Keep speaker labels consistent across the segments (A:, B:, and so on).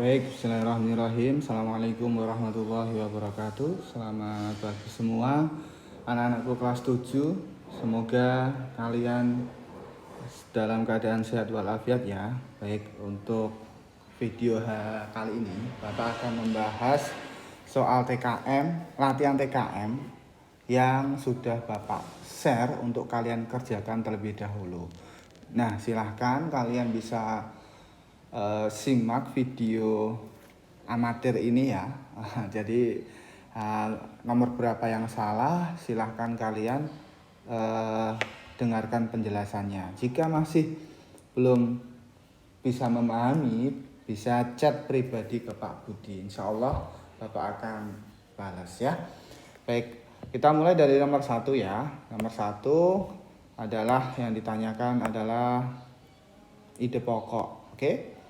A: Baik, bismillahirrahmanirrahim. Assalamualaikum warahmatullahi wabarakatuh. Selamat pagi semua anak-anakku kelas 7. Semoga kalian dalam keadaan sehat walafiat ya. Baik, untuk video kali ini Bapak akan membahas soal TKM, latihan TKM yang sudah Bapak share untuk kalian kerjakan terlebih dahulu. Nah, silahkan kalian bisa simak video amatir ini ya. Jadi nomor berapa yang salah silahkan kalian dengarkan penjelasannya. Jika masih belum bisa memahami, bisa chat pribadi ke Pak Budi. Insya Allah Bapak akan balas ya. Baik, kita mulai dari nomor 1 ya. Nomor 1 adalah yang ditanyakan adalah ide pokok. Oke.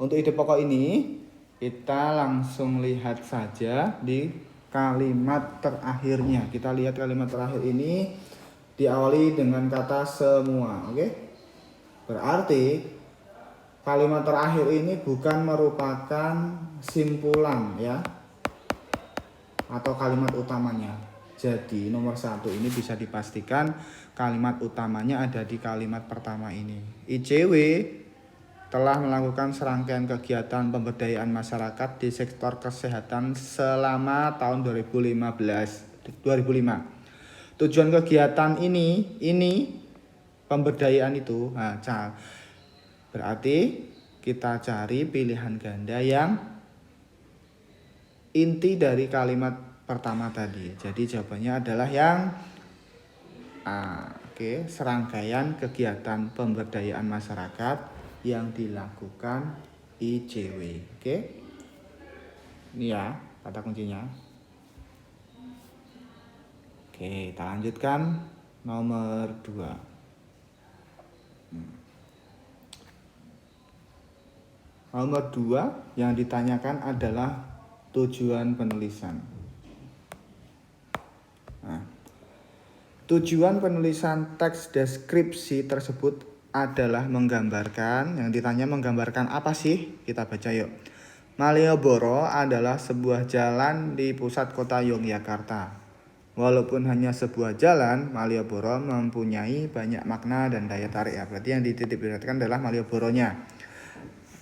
A: Untuk ide pokok ini kita langsung lihat saja di kalimat terakhirnya. Kita lihat kalimat terakhir ini diawali dengan kata semua. Oke. Berarti kalimat terakhir ini bukan merupakan simpulan ya, atau kalimat utamanya. Jadi nomor 1 ini bisa dipastikan kalimat utamanya ada di kalimat pertama ini. ICW telah melakukan serangkaian kegiatan pemberdayaan masyarakat di sektor kesehatan selama tahun 2005. Tujuan kegiatan ini pemberdayaan itu. Berarti kita cari pilihan ganda yang inti dari kalimat pertama tadi. Jadi jawabannya adalah yang A. Oke, serangkaian kegiatan pemberdayaan masyarakat yang dilakukan ICW. Oke. Ini ya kata kuncinya. Oke, kita lanjutkan nomor 2. Nomor 2 yang ditanyakan adalah tujuan penulisan. Tujuan penulisan teks deskripsi tersebut adalah menggambarkan, yang ditanya menggambarkan apa sih? Kita baca yuk. Malioboro adalah sebuah jalan di pusat kota Yogyakarta. Walaupun hanya sebuah jalan, Malioboro mempunyai banyak makna dan daya tarik ya. Berarti yang dititik-beratkan adalah Malioboronya.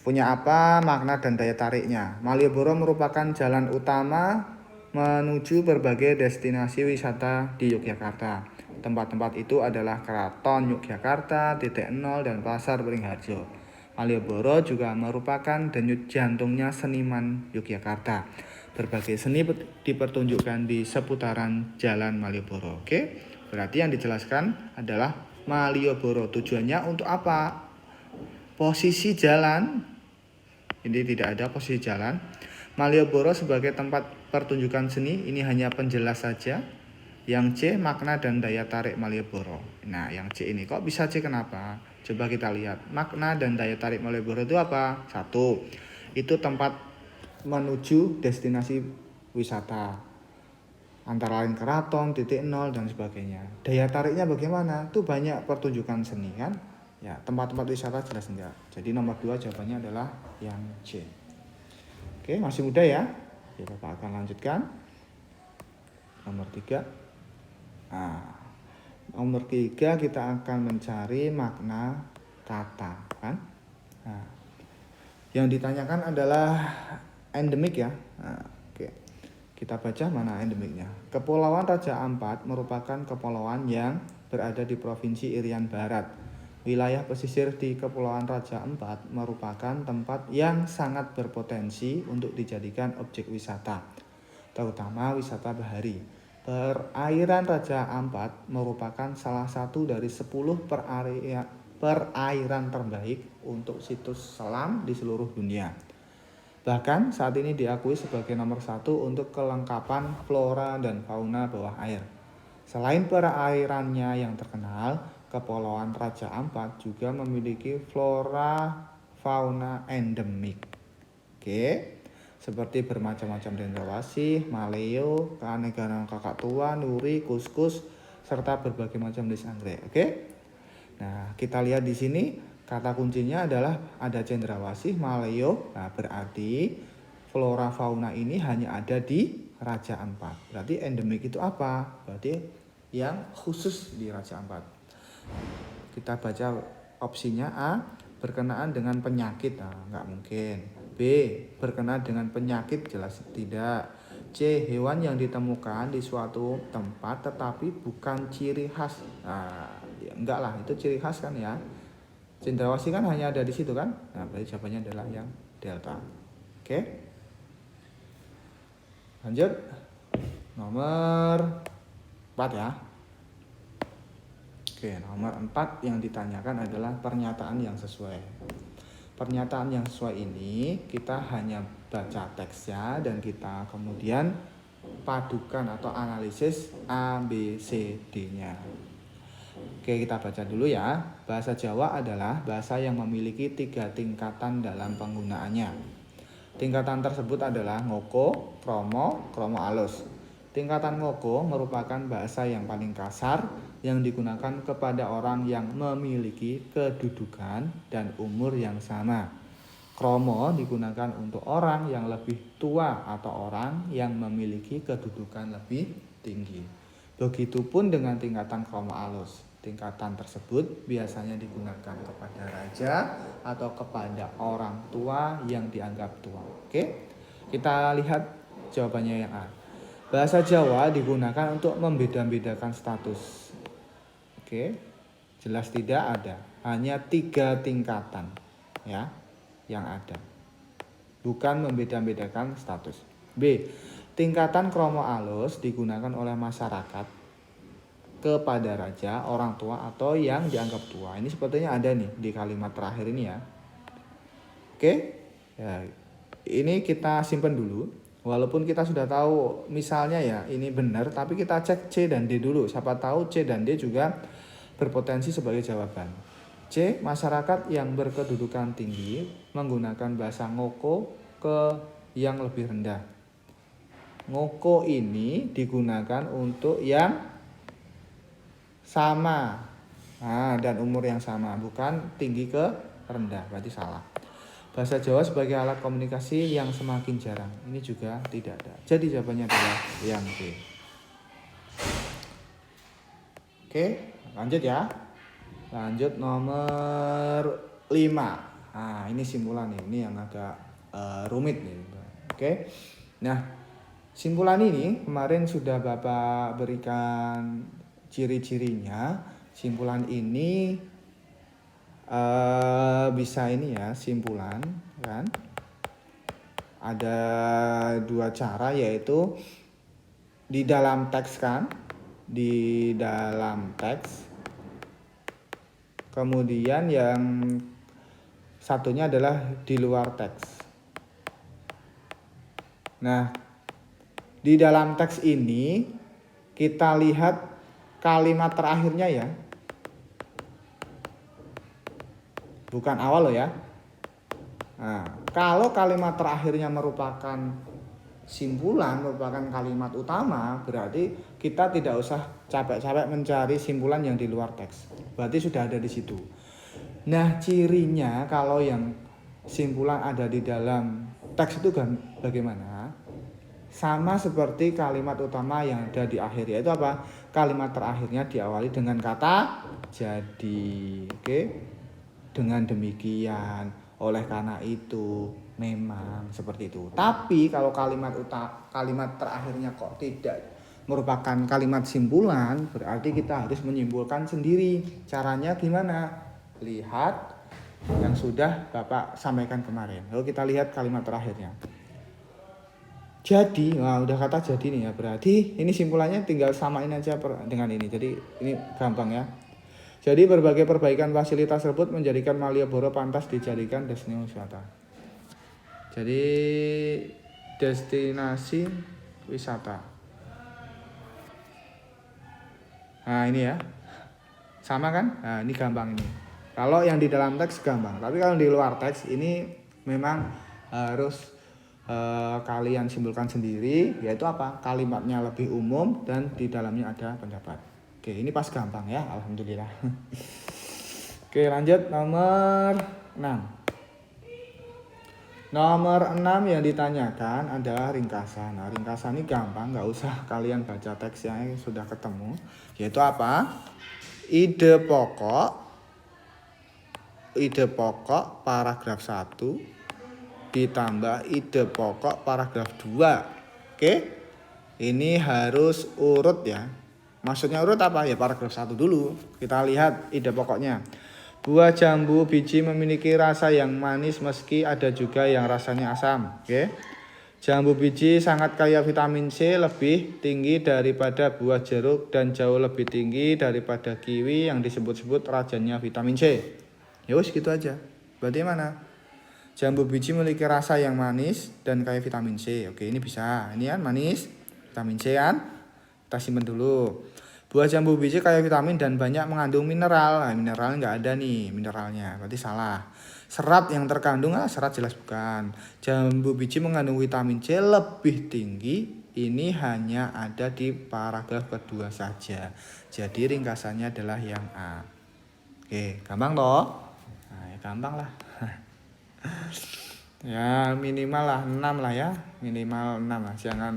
A: Punya apa makna dan daya tariknya? Malioboro merupakan jalan utama menuju berbagai destinasi wisata di Yogyakarta. Tempat-tempat itu adalah Keraton Yogyakarta, Titik Nol, dan Pasar Beringharjo. Malioboro juga merupakan denyut jantungnya seniman Yogyakarta. Berbagai seni dipertunjukkan di seputaran Jalan Malioboro. Oke, berarti yang dijelaskan adalah Malioboro. Tujuannya untuk apa? Posisi jalan, ini tidak ada posisi jalan. Malioboro sebagai tempat pertunjukan seni, ini hanya penjelas saja. Yang C, makna dan daya tarik Malioboro. Nah, yang C ini kok bisa C, kenapa? Coba kita lihat. Makna dan daya tarik Malioboro itu apa? 1, itu tempat menuju destinasi wisata. Antara lain Keraton, Titik Nol, dan sebagainya. Daya tariknya bagaimana? Itu banyak pertunjukan seni kan? Ya, tempat-tempat wisata jelas enggak. Jadi nomor 2 jawabannya adalah yang C. Oke, masih muda ya. Oke, Bapak akan lanjutkan. Nomor 3. Nomor 3 kita akan mencari makna kata kan. Yang ditanyakan adalah endemik ya. Oke. Kita baca mana endemiknya. Kepulauan Raja Ampat merupakan kepulauan yang berada di Provinsi Irian Barat. Wilayah pesisir di Kepulauan Raja Ampat merupakan tempat yang sangat berpotensi untuk dijadikan objek wisata, terutama wisata bahari. Perairan Raja Ampat merupakan salah satu dari 10 perairan terbaik untuk situs selam di seluruh dunia. Bahkan saat ini diakui sebagai nomor 1 untuk kelengkapan flora dan fauna bawah air. Selain perairannya yang terkenal, Kepulauan Raja Ampat juga memiliki flora fauna endemik. Oke. Seperti bermacam-macam dendrawasih, maleo, keanekaragaman kakak tua, nuri, kuskus, serta berbagai macam jenis anggrek. Oke. Nah, kita lihat di sini Kata kuncinya adalah ada cendrawasih, maleo. Nah, berarti flora fauna ini hanya ada di Raja Ampat. Berarti endemik itu apa? Berarti yang khusus di Raja Ampat. Kita baca opsinya. A, berkenaan dengan penyakit. Nah, nggak mungkin. B, berkenaan dengan penyakit, jelas tidak. C, hewan yang ditemukan di suatu tempat tetapi bukan ciri khas. Nah, ya enggak lah, itu ciri khas kan ya. Cendrawasih kan hanya ada di situ kan. Nah, berarti jawabannya adalah yang delta. Oke. Lanjut. Nomor 4 ya. Oke, nomor 4 yang ditanyakan adalah pernyataan yang sesuai. Pernyataan yang sesuai ini kita hanya baca teksnya dan kita kemudian padukan atau analisis A, B, C, D-nya. Oke, kita baca dulu ya. Bahasa Jawa adalah bahasa yang memiliki 3 tingkatan dalam penggunaannya. Tingkatan tersebut adalah ngoko, kromo, kromo alus. Tingkatan ngoko merupakan bahasa yang paling kasar yang digunakan kepada orang yang memiliki kedudukan dan umur yang sama. Kromo digunakan untuk orang yang lebih tua atau orang yang memiliki kedudukan lebih tinggi. Begitupun dengan tingkatan kromo alus. Tingkatan tersebut biasanya digunakan kepada raja atau kepada orang tua yang dianggap tua. Oke, kita lihat jawabannya yang A. Bahasa Jawa digunakan untuk membeda-bedakan status. Oke, jelas tidak ada. Hanya 3 tingkatan ya yang ada. Bukan membeda-bedakan status. B. Tingkatan kromo alus digunakan oleh masyarakat kepada raja, orang tua, atau yang dianggap tua. Ini sepertinya ada nih di kalimat terakhir ini ya. Oke, ya, ini kita simpan dulu. Walaupun kita sudah tahu misalnya ya ini benar, tapi kita cek C dan D dulu. Siapa tahu C dan D juga berpotensi sebagai jawaban. C. Masyarakat yang berkedudukan tinggi menggunakan bahasa ngoko ke yang lebih rendah. Ngoko ini digunakan untuk yang sama dan umur yang sama, bukan tinggi ke rendah, berarti salah. Bahasa Jawa sebagai alat komunikasi yang semakin jarang, ini juga tidak ada. Jadi jawabannya adalah yang B. Oke, lanjut ya. Lanjut nomor 5. Nah, ini simpulan nih, ini yang agak rumit nih. Oke. Nah, simpulan ini kemarin sudah Bapak berikan ciri-cirinya. Simpulan ini bisa ini ya, simpulan kan. Ada 2 cara, yaitu di dalam teks kan, di dalam teks. Kemudian yang satunya adalah di luar teks. Nah, di dalam teks ini kita lihat kalimat terakhirnya ya. Bukan awal loh ya. Nah, kalau kalimat terakhirnya merupakan simpulan, merupakan kalimat utama, berarti kita tidak usah capek-capek mencari simpulan yang di luar teks. Berarti sudah ada di situ. Nah, cirinya kalau yang simpulan ada di dalam teks itu kan bagaimana? Sama seperti kalimat utama yang ada di akhir, yaitu apa? Kalimat terakhirnya diawali dengan kata jadi. Oke? Dengan demikian, oleh karena itu, memang seperti itu. Tapi kalau kalimat terakhirnya kok tidak merupakan kalimat simpulan, berarti kita harus menyimpulkan sendiri. Caranya gimana? Lihat yang sudah Bapak sampaikan kemarin. Lalu kita lihat kalimat terakhirnya. Jadi, udah kata jadi nih ya, berarti ini simpulannya tinggal samain aja dengan ini. Jadi ini gampang ya. Jadi berbagai perbaikan fasilitas tersebut menjadikan Malioboro pantas dijadikan destinasi wisata. Jadi destinasi wisata. Nah ini ya, sama kan? Nah ini gampang ini. Kalau yang di dalam teks gampang, tapi kalau di luar teks ini memang harus kalian simpulkan sendiri, yaitu apa? Kalimatnya lebih umum dan di dalamnya ada pendapat. Oke, ini pas gampang ya, alhamdulillah. Oke, lanjut nomor 6. Nomor 6 yang ditanyakan adalah ringkasan. Nah, ringkasan ini gampang, nggak usah kalian baca teksnya, sudah ketemu. Yaitu apa? Ide pokok paragraf 1 ditambah ide pokok paragraf 2. Oke? Ini harus urut ya. Maksudnya urut apa? Ya paragraf 1 dulu. Kita lihat ide pokoknya. Buah jambu biji memiliki rasa yang manis meski ada juga yang rasanya asam. Oke. Jambu biji sangat kaya vitamin C, lebih tinggi daripada buah jeruk dan jauh lebih tinggi daripada kiwi yang disebut-sebut rajanya vitamin C. Ya wis gitu aja. Berarti mana? Jambu biji memiliki rasa yang manis dan kaya vitamin C. Oke, ini bisa. Ini kan manis, vitamin C kan? Kita simpan dulu. Buah jambu biji kaya vitamin dan banyak mengandung mineral. Nah, mineral nggak ada nih mineralnya, berarti salah. Serat yang terkandung, serat jelas bukan. Jambu biji mengandung vitamin C lebih tinggi. Ini hanya ada di paragraf kedua saja. Jadi ringkasannya adalah yang A. Oke, gampang toh? Nah, ya gampang lah. Ya minimal lah 6 lah ya. Minimal 6 lah, jangan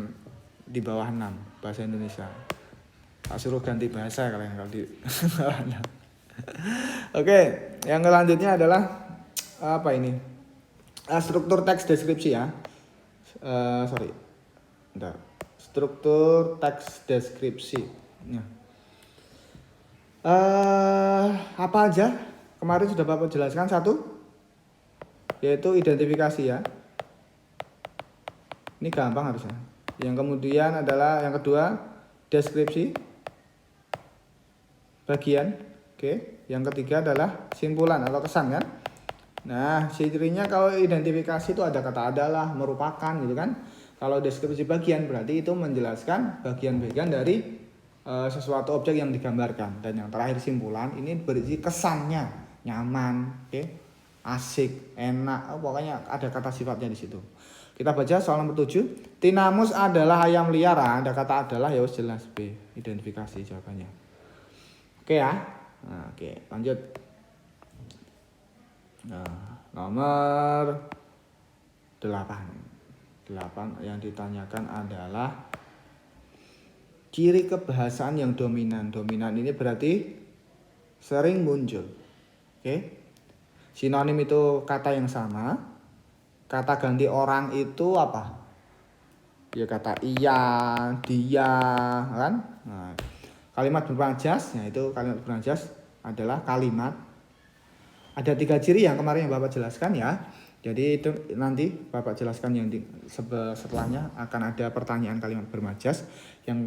A: di bawah 6 bahasa Indonesia. Tak suruh ganti bahasa kalian kalau di Oke, yang selanjutnya adalah apa ini? Struktur teks deskripsi ya. Sorry. Bentar. Struktur teks deskripsi. Nah. Apa aja? Kemarin sudah Bapak jelaskan satu, yaitu identifikasi ya. Ini gampang harusnya. Yang kemudian adalah yang kedua, deskripsi bagian. Oke. Yang ketiga adalah simpulan atau kesan kan. Nah, cirinya kalau identifikasi itu ada kata adalah, merupakan gitu kan. Kalau deskripsi bagian berarti itu menjelaskan bagian-bagian dari sesuatu objek yang digambarkan. Dan yang terakhir simpulan ini berisi kesannya, nyaman, oke, asik, enak, pokoknya ada kata sifatnya di situ. Kita baca soal nomor 7. Tinamus adalah ayam liar. Ada kata adalah, ya jelas B, identifikasi jawabannya. Oke ya. Nah, oke, lanjut. Nah, nomor 8 yang ditanyakan adalah ciri kebahasaan yang dominan. Dominan ini berarti sering muncul. Oke. Sinonim itu kata yang sama. Kata ganti orang itu apa? Ya kata iya, dia, kan? Nah, kalimat bermajas, ya itu kalimat bermajas adalah kalimat. Ada 3 ciri yang kemarin yang Bapak jelaskan ya. Jadi itu nanti Bapak jelaskan yang setelahnya akan ada pertanyaan kalimat bermajas. Yang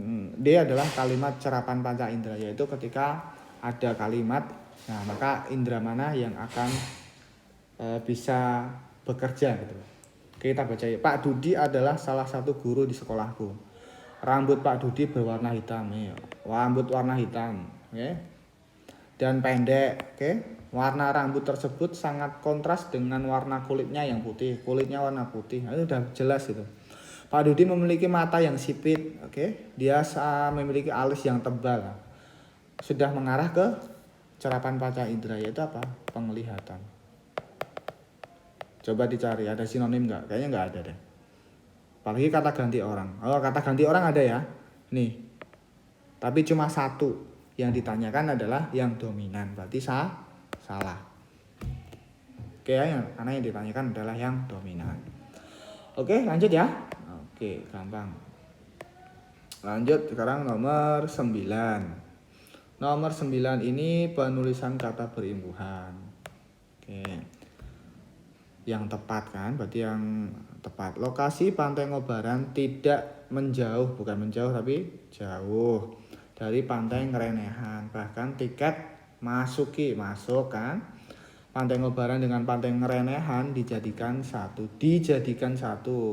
A: D adalah kalimat cerapan panca indera, yaitu ketika ada kalimat, nah maka indera mana yang akan bisa bekerja gitu. Oke, kita baca ya. Pak Dudi adalah salah satu guru di sekolahku. Rambut Pak Dudi berwarna hitam, ya. Rambut warna hitam, oke. Dan pendek, oke. Warna rambut tersebut sangat kontras dengan warna kulitnya yang putih. Kulitnya warna putih. Nah, itu udah jelas itu. Pak Dudi memiliki mata yang sipit, oke. Dia memiliki alis yang tebal. Sudah mengarah ke cerapan panca indera, yaitu apa? Penglihatan. Coba dicari, ada sinonim nggak? Kayaknya nggak ada deh. Apalagi kata ganti orang. Oh, kata ganti orang ada ya. Nih. Tapi cuma satu. Yang ditanyakan adalah yang dominan. Berarti salah. Oke ya, karena yang ditanyakan adalah yang dominan. Oke, lanjut ya. Oke, gampang. Lanjut sekarang nomor 9. Nomor 9 ini penulisan kata berimbuhan. Oke. Yang tepat kan, berarti yang tepat. Lokasi Pantai Ngobaran tidak menjauh, bukan menjauh tapi jauh dari Pantai Ngerenehan. Bahkan tiket masuk kan. Pantai Ngobaran dengan Pantai Ngerenehan dijadikan satu.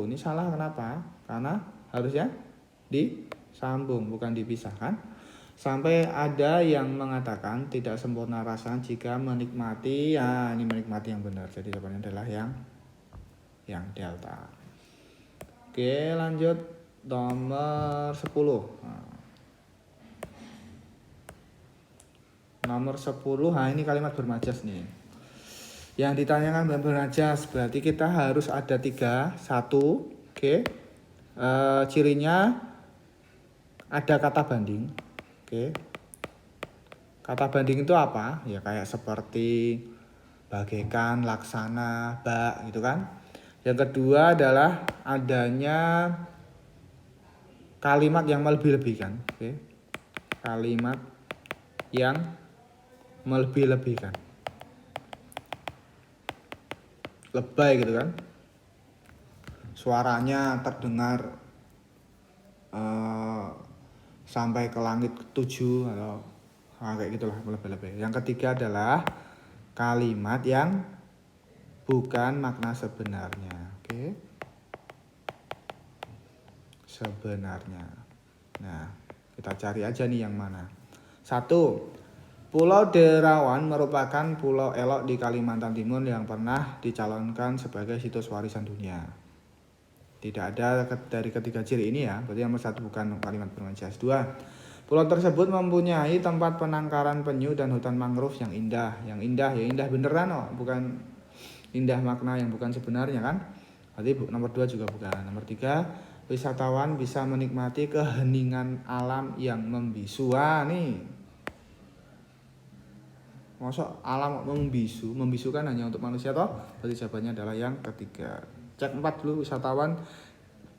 A: Ini salah kenapa? Karena harusnya disambung, bukan dipisahkan. Sampai ada yang mengatakan tidak sempurna rasanya jika menikmati, ya ini menikmati yang benar. Jadi jawabannya adalah yang delta. Oke, lanjut nomor 10. Nomor 10, nah ini kalimat bermajas nih. Yang ditanyakan bermajas berarti kita harus ada 3. 1, oke. Cirinya ada kata banding. Oke. Kata banding itu apa? Ya kayak seperti bagaikan, laksana, bak gitu kan. Yang kedua adalah adanya kalimat yang melebih-lebihkan. Oke. Kalimat yang melebih-lebihkan. Lebay gitu kan. Suaranya terdengar sampai ke langit ketujuh atau kayak gitulah, lebih-lebih. Yang ketiga adalah kalimat yang bukan makna sebenarnya. Oke. Sebenarnya. Nah, kita cari aja nih yang mana. 1. Pulau Derawan merupakan pulau elok di Kalimantan Timur yang pernah dicalonkan sebagai situs warisan dunia. Tidak ada dari ketiga ciri ini ya. Berarti nomor 1 bukan kalimat bermajas. 2. Pulau tersebut mempunyai tempat penangkaran penyu dan hutan mangrove yang indah. Yang indah ya indah beneran bukan indah makna yang bukan sebenarnya kan. Berarti nomor 2 juga bukan. Nomor 3, wisatawan bisa menikmati keheningan alam yang membisu. Wah nih, masuk alam membisu. Membisu kan hanya untuk manusia toh. Berarti jawabannya adalah yang ketiga. Cek 4 dulu, wisatawan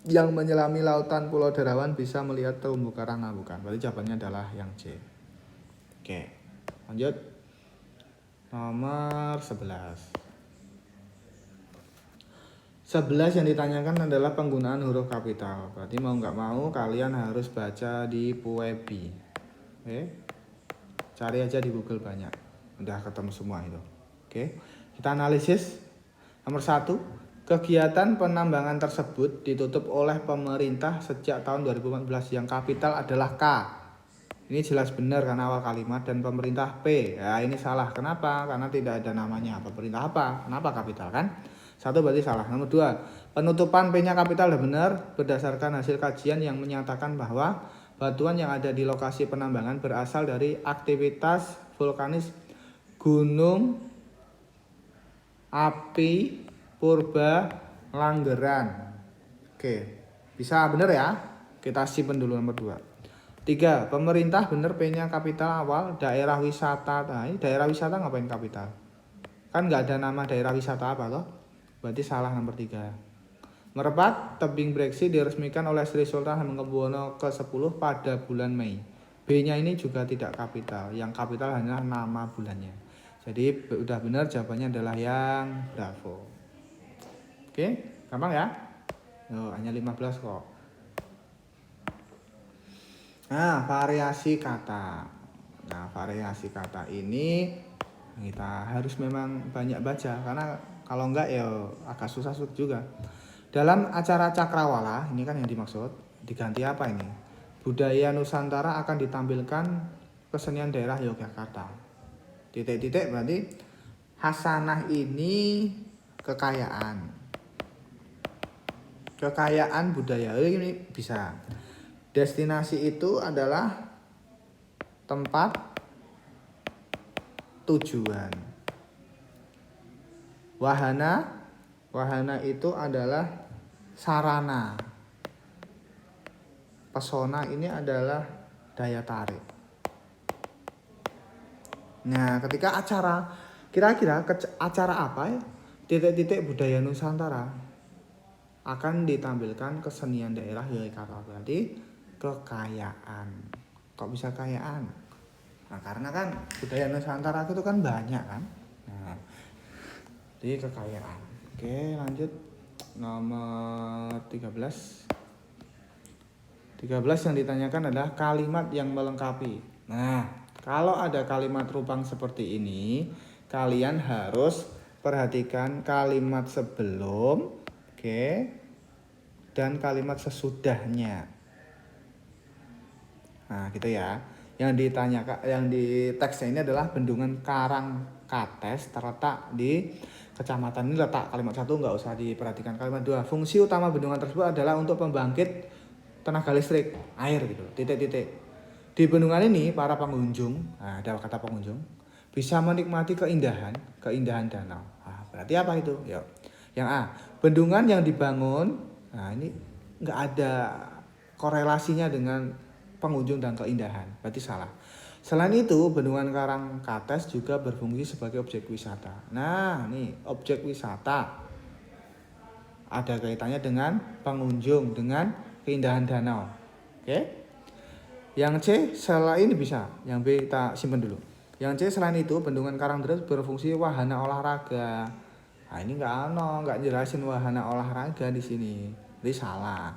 A: yang menyelami lautan Pulau Derawan bisa melihat terumbu karang. Bukan. Berarti jawabannya adalah yang C. Oke. Lanjut. Nomor 11. 11 yang ditanyakan adalah penggunaan huruf kapital. Berarti mau nggak mau kalian harus baca di Puebi. Oke. Cari aja di Google banyak. Udah ketemu semua itu. Oke. Kita analisis. Nomor 1. Kegiatan penambangan tersebut ditutup oleh pemerintah sejak tahun 2014. Yang kapital adalah K. Ini jelas benar karena awal kalimat, dan pemerintah P. Ya ini salah. Kenapa? Karena tidak ada namanya. Pemerintah apa? Kenapa kapital kan? 1 berarti salah. Nomor 2. Penutupan P-nya kapital dan benar berdasarkan hasil kajian yang menyatakan bahwa batuan yang ada di lokasi penambangan berasal dari aktivitas vulkanis gunung api Purba Langgeran. Oke, bisa bener ya? Kita simpen dulu nomor 2. 3. Pemerintah bener P-nya kapital awal, daerah wisata. Nah, ini daerah wisata ngapain kapital? Kan nggak ada nama daerah wisata apa toh? Berarti salah nomor 3. Nomor 4. Tebing Breksi diresmikan oleh Sri Sultan Hamengkubuwono ke-10 pada bulan Mei. B-nya ini juga tidak kapital. Yang kapital hanya nama bulannya. Jadi udah benar, jawabannya adalah yang bravo. Oke, gampang ya? Hanya 15 kok. Nah, variasi kata. Nah, variasi kata ini kita harus memang banyak baca, karena kalau enggak ya agak susah juga. Dalam acara Cakrawala, ini kan yang dimaksud, diganti apa ini? Budaya Nusantara akan ditampilkan kesenian daerah Yogyakarta. Titik-titik berarti hasanah ini kekayaan. Kekayaan budaya ini bisa. Destinasi itu adalah tempat tujuan. Wahana itu adalah sarana. Pesona ini adalah daya tarik. Nah, ketika acara, kira-kira acara apa ya? Titik-titik budaya Nusantara akan ditampilkan kesenian daerah Yogyakarta. Berarti kekayaan. Kok bisa kekayaan? Nah, karena kan budaya Nusantara itu kan banyak kan. Nah, jadi kekayaan. Oke, lanjut. Nomor 13. 13 yang ditanyakan adalah kalimat yang melengkapi. Nah, kalau ada kalimat rupang seperti ini, kalian harus perhatikan kalimat sebelum, dan kalimat sesudahnya. Nah, gitu ya. Yang ditanyakan, yang di teksnya ini adalah Bendungan Karangkates terletak di kecamatan ini. Letak kalimat 1 nggak usah diperhatikan. Kalimat 2, fungsi utama bendungan tersebut adalah untuk pembangkit tenaga listrik air gitu. Titik-titik. Di bendungan ini para pengunjung, nah ada kata pengunjung, bisa menikmati keindahan danau. Nah, berarti apa itu? Yuk. Yang A, bendungan yang dibangun, nah ini nggak ada korelasinya dengan pengunjung dan keindahan, berarti salah. Selain itu, bendungan Karangkates juga berfungsi sebagai objek wisata. Nah, nih objek wisata ada kaitannya dengan pengunjung, dengan keindahan danau. Oke? Yang C selain ini bisa, yang B kita simpan dulu. Yang C selain itu bendungan Karangderes berfungsi wahana olahraga. Nah ini nggak jelasin wahana olahraga di sini, jadi salah.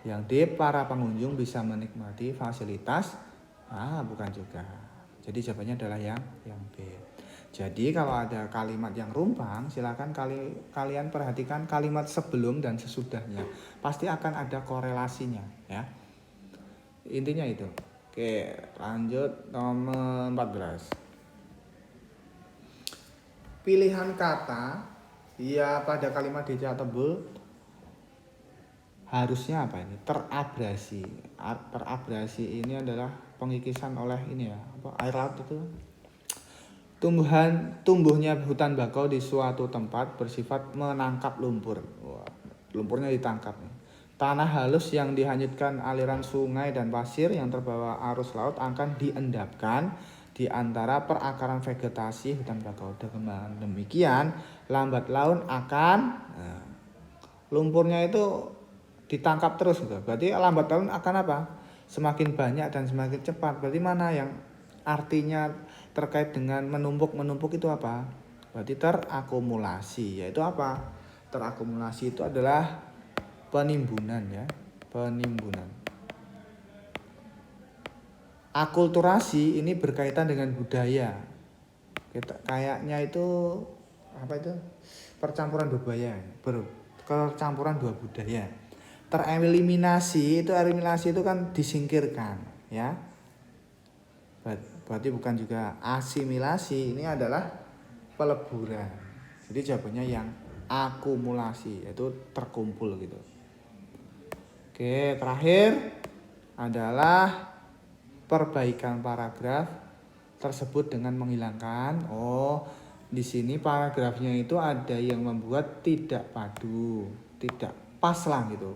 A: Yang D para pengunjung bisa menikmati fasilitas, bukan juga. Jadi jawabannya adalah yang B. Jadi kalau ada kalimat yang rumpang, silakan kalian perhatikan kalimat sebelum dan sesudahnya. Pasti akan ada korelasinya, ya. Intinya itu. Oke, lanjut nomor 14. Pilihan kata ya pada kalimat DC tebel harusnya apa ini? Terabrasi. Terabrasi ini adalah pengikisan oleh ini ya, air laut itu. Tumbuhnya hutan bakau di suatu tempat bersifat menangkap lumpur. Wah, lumpurnya ditangkap nih. Tanah halus yang dihanyutkan aliran sungai dan pasir yang terbawa arus laut akan diendapkan di antara perakaran vegetasi hutan bakau. Dengan demikian, lambat laun akan lumpurnya itu ditangkap terus gitu. Berarti lambat laun akan apa? Semakin banyak dan semakin cepat. Berarti mana yang artinya terkait dengan menumpuk itu apa? Berarti terakumulasi. Yaitu apa? Terakumulasi itu adalah penimbunan ya, penimbunan. Akulturasi ini berkaitan dengan budaya. Kayaknya itu apa itu? Percampuran percampuran dua budaya. Eliminasi itu kan disingkirkan, ya. Berarti bukan juga asimilasi, ini adalah peleburan. Jadi jawabannya yang akumulasi, yaitu terkumpul gitu. Oke, terakhir adalah perbaikan paragraf tersebut dengan menghilangkan. Di sini paragrafnya itu ada yang membuat tidak padu, tidak pas lah gitu.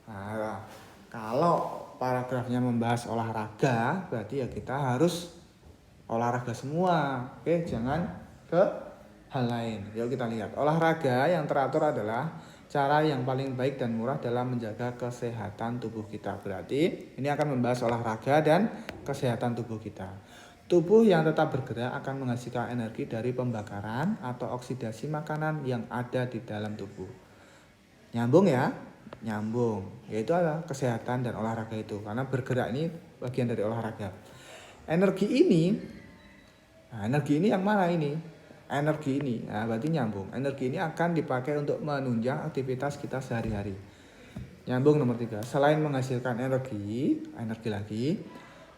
A: Nah, kalau paragrafnya membahas olahraga, berarti ya kita harus olahraga semua. Oke, jangan ke hal lain. Yuk kita lihat. Olahraga yang teratur adalah cara yang paling baik dan murah dalam menjaga kesehatan tubuh kita. Berarti ini akan membahas olahraga dan kesehatan tubuh kita. Tubuh yang tetap bergerak akan menghasilkan energi dari pembakaran atau oksidasi makanan yang ada di dalam tubuh. Nyambung ya? Nyambung. Yaitu adalah kesehatan dan olahraga itu. Karena bergerak ini bagian dari olahraga. Energi ini yang mana ini? Energi ini, berarti nyambung. Energi ini akan dipakai untuk menunjang aktivitas kita sehari-hari. Nyambung nomor 3. Selain menghasilkan energi lagi,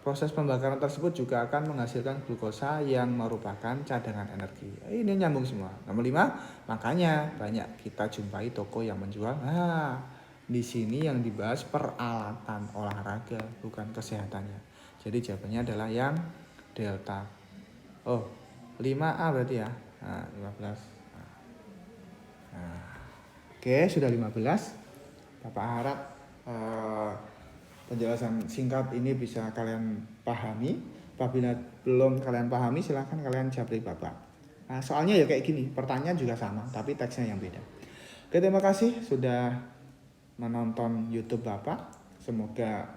A: proses pembakaran tersebut juga akan menghasilkan glukosa yang merupakan cadangan energi. Ini nyambung semua. Nomor 5, makanya banyak kita jumpai toko yang menjual. Di sini yang dibahas peralatan olahraga, bukan kesehatannya. Jadi jawabannya adalah yang delta. 5A berarti ya. 15. Oke, sudah 15. Bapak harap penjelasan singkat ini bisa kalian pahami. Apabila belum kalian pahami, silahkan kalian japri Bapak. Soalnya ya kayak gini, pertanyaan juga sama, tapi teksnya yang beda. Oke, terima kasih sudah menonton YouTube Bapak. Semoga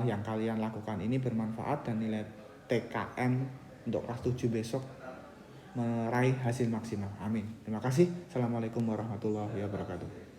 A: yang kalian lakukan ini bermanfaat dan nilai TKM untuk kelas 7 besok meraih hasil maksimal. Amin. Terima kasih. Assalamualaikum warahmatullahi wabarakatuh.